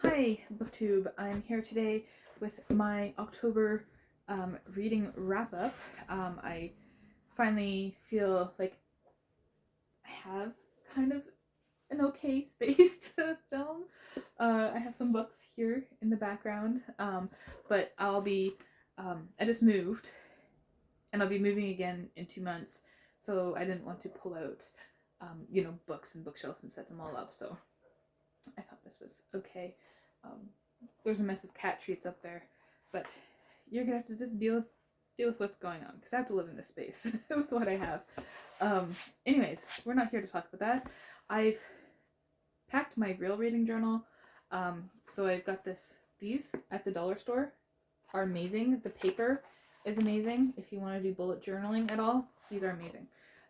Hi, BookTube. I'm here today with my October reading wrap up. I finally feel like I have kind of an okay space to film. I have some books here in the background, but I just moved and I'll be moving again in 2 months, so I didn't want to pull out, books and bookshelves and set them all up, so I thought this was okay. Um, there's a mess of cat treats up there, but you're gonna have to just deal with what's going on because I have to live in this space with what I have. Anyways, we're not here to talk about that. I've packed my real reading journal. So I've got these at the dollar store are amazing. The paper is amazing. If you want to do bullet journaling at all, these are amazing.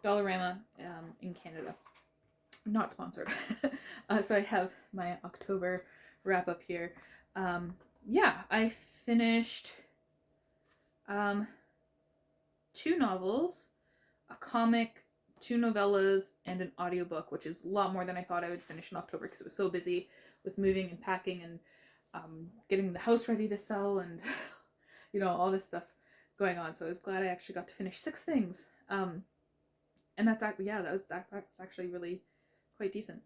Dollarama in Canada. Not sponsored. So I have my October wrap up here. I finished 2 novels, a comic, 2 novellas, and an audiobook, which is a lot more than I thought I would finish in October because it was so busy with moving and packing and getting the house ready to sell and all this stuff going on. So I was glad I actually got to finish 6 things. And that's actually really quite decent.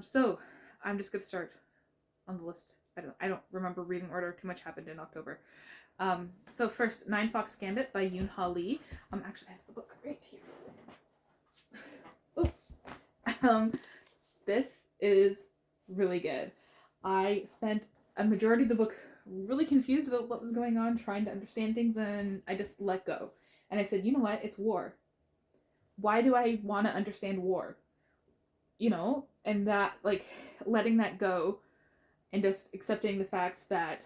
So I'm just gonna start on the list. I don't remember reading order. Too much happened in October. So first, Nine Fox Gambit by Yoon Ha Lee. Actually, I have the book right here. Oh, this is really good. I spent a majority of the book really confused about what was going on, trying to understand things, and I just let go. And I said, you know what? It's war. Why do I want to understand war? And that, like, letting that go and just accepting the fact that,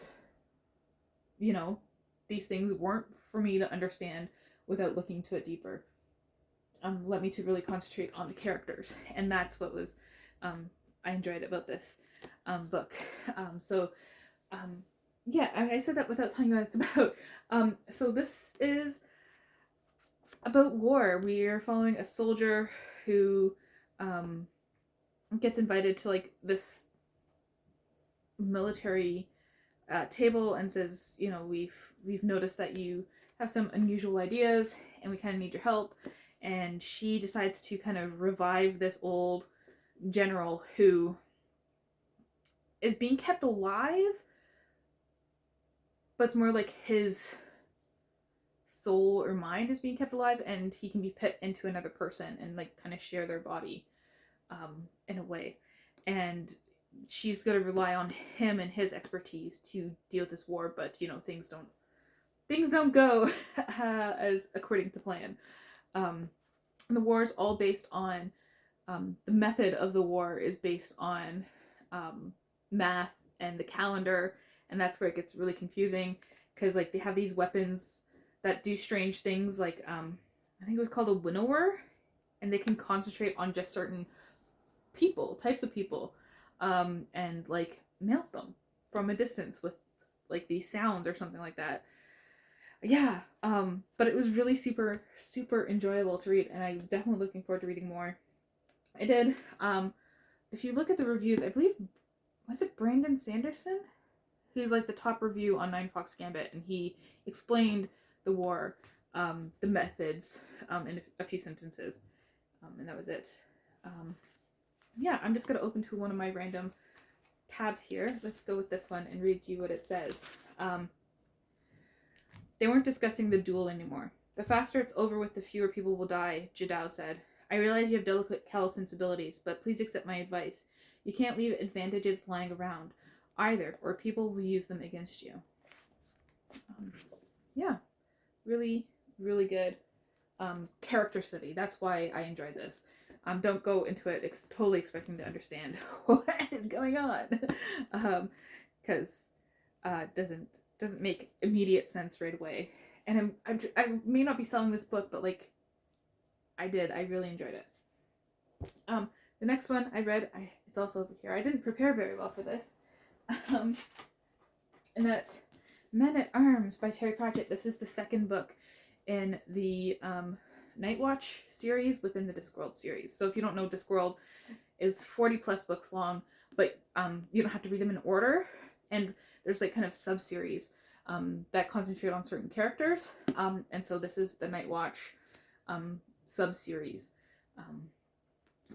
these things weren't for me to understand without looking to it deeper, led me to really concentrate on the characters. And that's what was, I enjoyed about this book. I said that without telling you what it's about. So this is about war. We are following a soldier who gets invited to like this military table and says, we've noticed that you have some unusual ideas and we kind of need your help. And she decides to kind of revive this old general who is being kept alive, but it's more like his soul or mind is being kept alive, and he can be put into another person and like kind of share their body in a way. And she's going to rely on him and his expertise to deal with this war, but things don't go as according to plan. The war is all based on the method of the war is based on math and the calendar, and that's where it gets really confusing because like they have these weapons that do strange things, like I think it was called a winnower, and they can concentrate on just certain types of people, and like melt them from a distance with like these sounds or something like that. But it was really super enjoyable to read, and I'm definitely looking forward to reading more. I did. If you look at the reviews, I believe, was it Brandon Sanderson? He's like the top review on Nine Fox Gambit, and he explained the war, the methods, in a few sentences, and that was it. I'm just going to open to one of my random tabs here. Let's go with this one and read you what it says. They weren't discussing the duel anymore. The faster it's over with, the fewer people will die, Jadao said. I realize you have delicate cow sensibilities, but please accept my advice. You can't leave advantages lying around, either, or people will use them against you. Really, really good character study. That's why I enjoyed this. Don't go into it totally expecting to understand what is going on, because doesn't make immediate sense right away. And I may not be selling this book, but like I really enjoyed it. The next one I read, it's also over here. I didn't prepare very well for this, and that's Men at Arms by Terry Pratchett. This is the second book in the Night Watch series within the Discworld series. So if you don't know, Discworld is 40 plus books long but you don't have to read them in order. And there's like kind of sub-series that concentrate on certain characters. And so this is the Night Watch sub-series.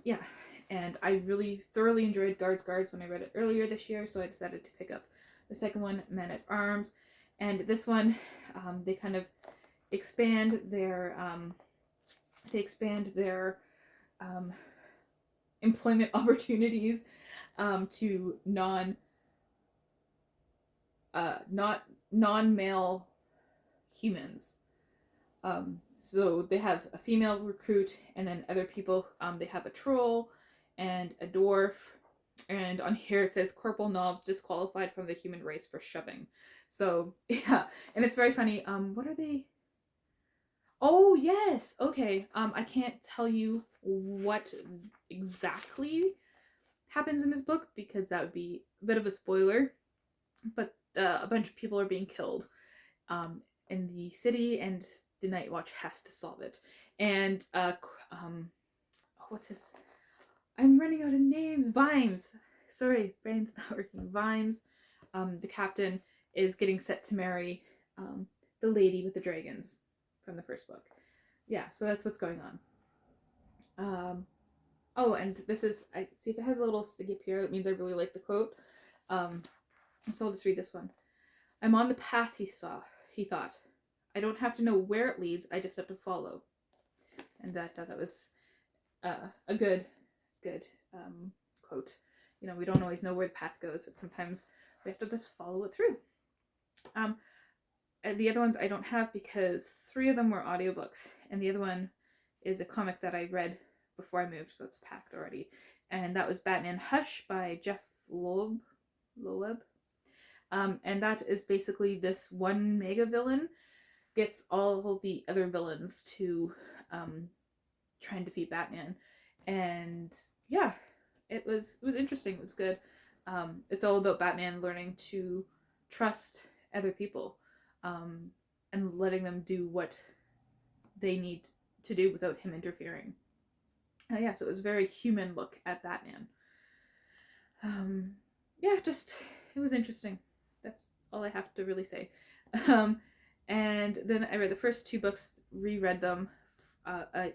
Yeah, and I really thoroughly enjoyed Guards when I read it earlier this year, so I decided to pick up the second one, Men at Arms. And this one, they kind of expand their employment opportunities to non-male humans. So they have a female recruit, and then other people. They have a troll and a dwarf, and on here it says Corporal Knobs disqualified from the human race for shoving. So yeah, and it's very funny. What are they? Oh yes, okay. I can't tell you what exactly happens in this book because that would be a bit of a spoiler. But a bunch of people are being killed in the city, and the Night Watch has to solve it. And what's his? I'm running out of names. Vimes. Sorry, brain's not working. Vimes. The captain is getting set to marry the lady with the dragons from the first book. Yeah, so that's what's going on. Oh, and this is, I see if it has a little sticky up here. That means I really like the quote. So I'll just read this one. I'm on the path, he thought. I don't have to know where it leads, I just have to follow. And I thought that was a good quote. You know, we don't always know where the path goes, but sometimes we have to just follow it through. The other ones I don't have because 3 of them were audiobooks, and the other one is a comic that I read before I moved, so it's packed already. And that was Batman Hush by Jeff Loeb. And that is basically this one mega villain gets all the other villains to try and defeat Batman. And yeah, it was interesting. It was good. It's all about Batman learning to trust other people and letting them do what they need to do without him interfering. Yeah, so it was a very human look at Batman. Yeah, just, it was interesting. That's all I have to really say. And then I read the first 2 books, reread them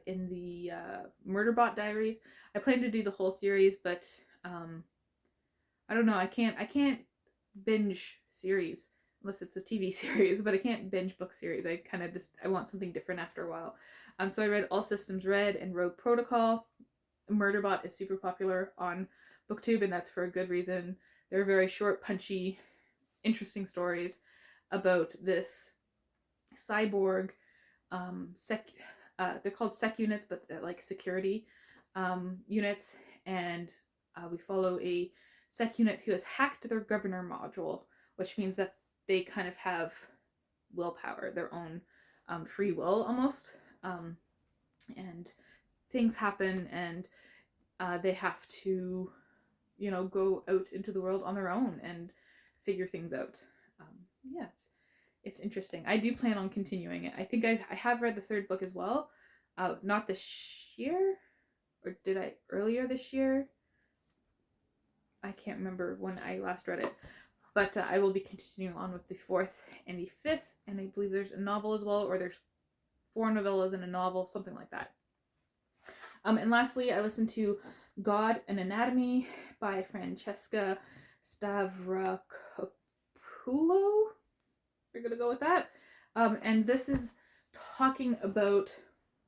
in the Murderbot diaries. I plan to do the whole series, but I don't know. I can't binge series unless it's a TV series, but I can't binge book series. I want something different after a while. So I read All Systems Red and Rogue Protocol. Murderbot is super popular on BookTube, and that's for a good reason. They're very short, punchy, interesting stories about this cyborg they're called sec units, but they're like security units, and we follow a sec unit who has hacked their governor module, which means that they kind of have willpower, their own free will almost, and things happen, and they have to, you know, go out into the world on their own and figure things out. Yeah, it's interesting. I do plan on continuing it. I think I have read the 3rd book as well. Not this year, or did I earlier this year? I can't remember when I last read it, but I will be continuing on with the 4th and the 5th, and I believe there's a novel as well, or there's 4 novellas and a novel, something like that. And lastly, I listened to God and Anatomy by Francesca Stavrakopoulos. We're gonna go with that. And this is talking about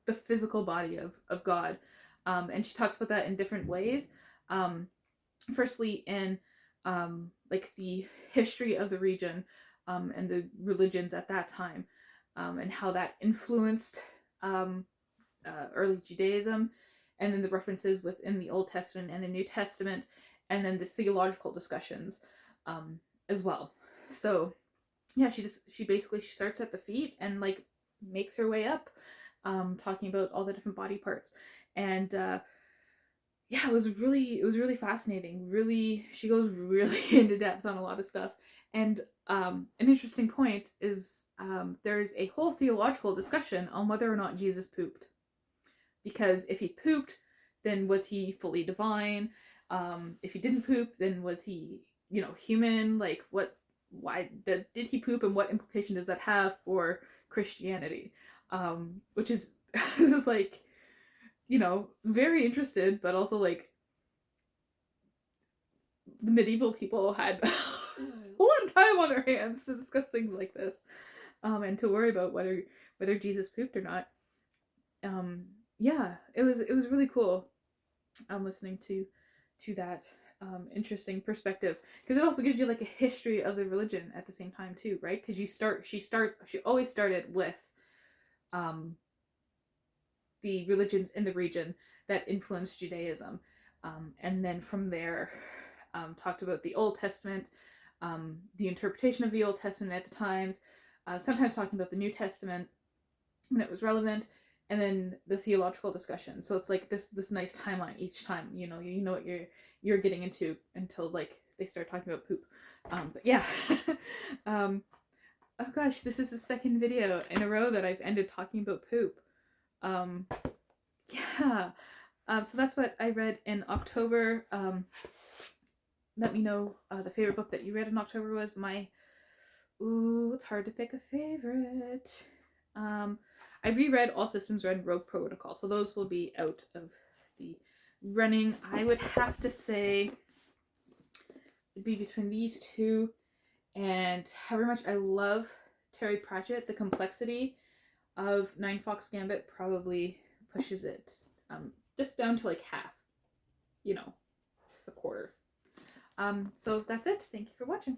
the physical body of God. And she talks about that in different ways. Firstly, in like the history of the region and the religions at that time, and how that influenced early Judaism, and then the references within the Old Testament and the New Testament, and then the theological discussions as well. So yeah, she basically starts at the feet and like makes her way up, talking about all the different body parts. And yeah, it was really fascinating. Really, she goes really into depth on a lot of stuff. And an interesting point is there's a whole theological discussion on whether or not Jesus pooped. Because if he pooped, then was he fully divine? If he didn't poop, then was he, you know, human? Like, why did he poop, and what implication does that have for Christianity? Which is, is like, you know, very interested, but also like, the medieval people had a lot of time on their hands to discuss things like this, and to worry about whether Jesus pooped or not. Yeah, it was really cool. Listening to that interesting perspective, because it also gives you like a history of the religion at the same time too, right? Because she always started with the religions in the region that influenced Judaism, and then from there talked about the Old Testament, the interpretation of the Old Testament at the times, sometimes talking about the New Testament when it was relevant, and then the theological discussion. So it's like this nice timeline each time. You know what you're getting into until like they start talking about poop. But yeah. Oh gosh, this is the second video in a row that I've ended talking about poop. Yeah. So that's what I read in October. Let me know the favorite book that you read in October was. Ooh, it's hard to pick a favorite. I reread All Systems Red and Rogue Protocol, so those will be out of the running. I would have to say it'd be between these two, and however much I love Terry Pratchett, the complexity of Nine Fox Gambit probably pushes it just down to like half, you know, a quarter. So that's it. Thank you for watching.